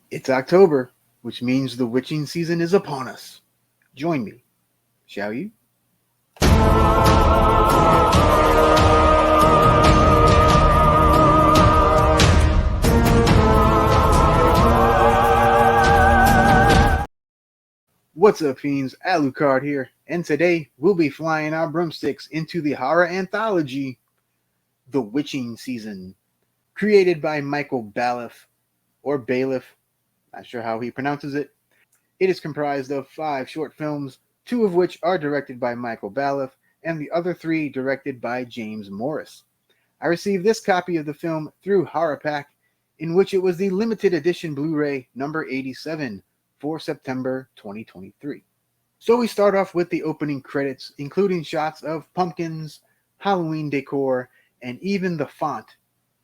It's October, which means the witching season is upon us. Join me, shall you? What's up, fiends? Alucard here, and today we'll be flying our broomsticks into the horror anthology, The Witching Season, created by Michael Balliff, or Bailiff, not sure how he pronounces it. It is comprised of 5 short films, 2 of which are directed by Michael Balliff, and the other 3 directed by James Morris. I received this copy of the film through HorrorPack, in which it was the limited edition Blu-ray number 87 for September 2023. So we start off with the opening credits, including shots of pumpkins, Halloween decor, and even the font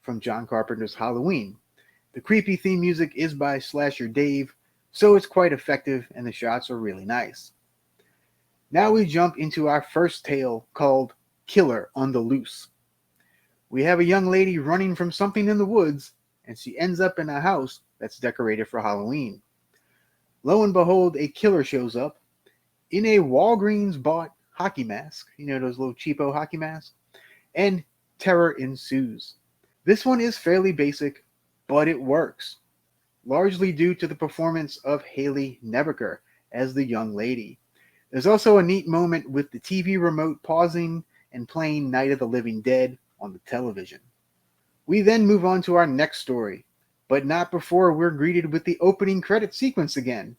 from John Carpenter's Halloween. The creepy theme music is by Slasher Dave, so it's quite effective and the shots are really nice. Now we jump into our first tale called Killer on the Loose. We have a young lady running from something in the woods, and she ends up in a house that's decorated for Halloween. Lo and behold, a killer shows up in a Walgreens bought hockey mask, those little cheapo hockey masks, and terror ensues. This one is fairly basic, but it works, largely due to the performance of Haley Nebaker as the young lady. There's also a neat moment with the TV remote pausing and playing Night of the Living Dead on the television. We then move on to our next story, but not before we're greeted with the opening credit sequence again.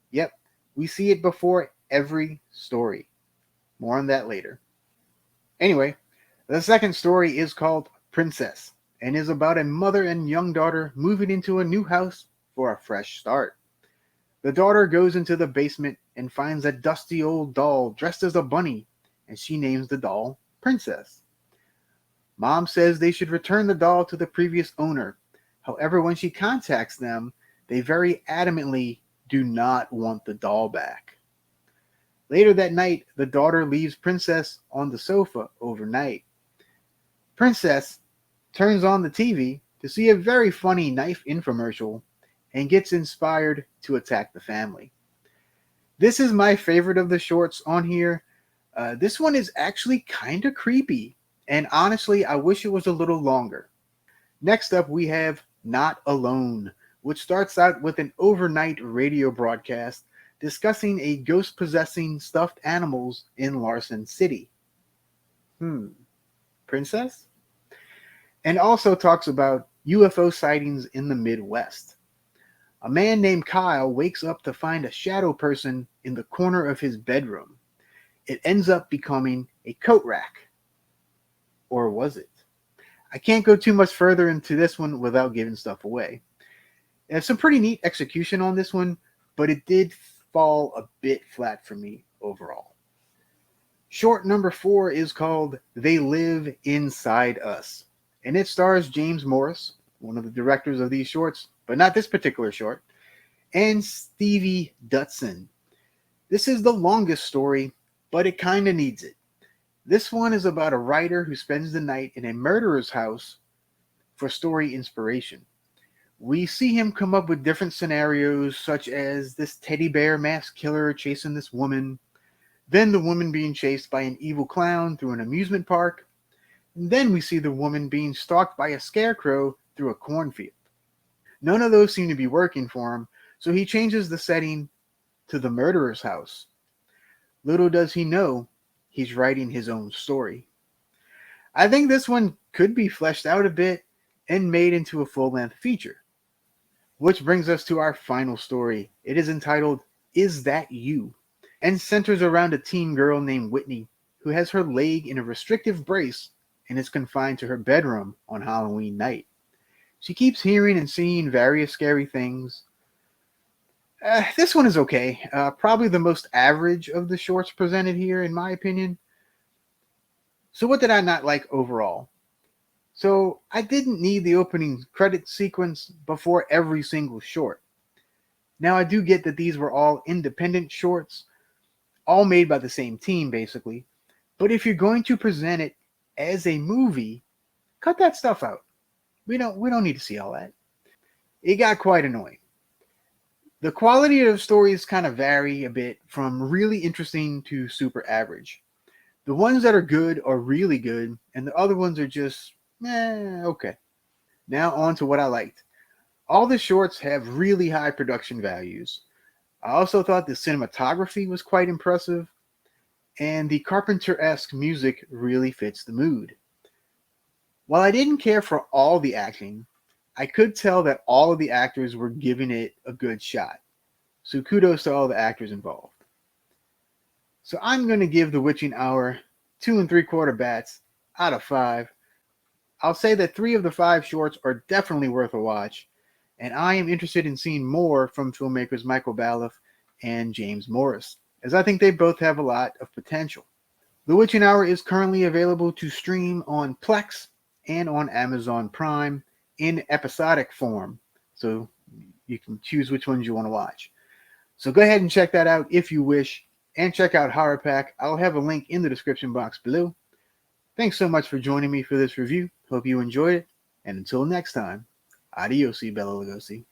Yep, we see it before every story. More on that later. Anyway, the second story is called Princess and is about a mother and young daughter moving into a new house for a fresh start. The daughter goes into the basement and finds a dusty old doll dressed as a bunny, and she names the doll Princess. Mom says they should return the doll to the previous owner. However, when she contacts them, they very adamantly do not want the doll back. Later that night, the daughter leaves Princess on the sofa overnight. Princess turns on the TV to see a very funny knife infomercial and gets inspired to attack the family. This is my favorite of the shorts on here. This one is actually kind of creepy, and honestly, I wish it was a little longer. Next up, we have Not Alone, which starts out with an overnight radio broadcast discussing a ghost-possessing stuffed animals in Larson City. Princess? And also talks about UFO sightings in the Midwest. A man named Kyle wakes up to find a shadow person in the corner of his bedroom. It ends up becoming a coat rack. Or was it? I can't go too much further into this one without giving stuff away. There's some pretty neat execution on this one, but it did fall a bit flat for me overall. Short number 4 is called They Live Inside Us, and it stars James Morris, one of the directors of these shorts, but not this particular short, and Stevie Dutson. This is the longest story, but it kind of needs it. This one is about a writer who spends the night in a murderer's house for story inspiration. We see him come up with different scenarios, such as this teddy bear masked killer chasing this woman, then the woman being chased by an evil clown through an amusement park, and then we see the woman being stalked by a scarecrow through a cornfield. None of those seem to be working for him, so he changes the setting to the murderer's house. Little does he know, he's writing his own story. I think this one could be fleshed out a bit and made into a full-length feature. Which brings us to our final story. It is entitled, Is That You? And centers around a teen girl named Whitney who has her leg in a restrictive brace and is confined to her bedroom on Halloween night. She keeps hearing and seeing various scary things. This one is okay. Probably the most average of the shorts presented here, in my opinion. So what did I not like overall? So I didn't need the opening credit sequence before every single short. Now I do get that these were all independent shorts, all made by the same team basically, but if you're going to present it as a movie, cut that stuff out. We don't need to see all that. It got quite annoying. The quality of stories kind of vary a bit from really interesting to super average. The ones that are good are really good, and the other ones are just, okay. Now on to what I liked. All the shorts have really high production values. I also thought the cinematography was quite impressive, and the Carpenter-esque music really fits the mood. While I didn't care for all the acting, I could tell that all of the actors were giving it a good shot. So kudos to all the actors involved. So I'm going to give The Witching Hour 2 3/4 bats out of 5. I'll say that 3 of the 5 shorts are definitely worth a watch, and I am interested in seeing more from filmmakers Michael Baloff and James Morris, as I think they both have a lot of potential. The Witching Hour is currently available to stream on Plex and on Amazon Prime in episodic form, so you can choose which ones you want to watch. So go ahead and check that out if you wish, and check out HorrorPack. I'll have a link in the description box below. Thanks so much for joining me for this review. Hope you enjoyed it, and until next time, adios, Bela Lugosi.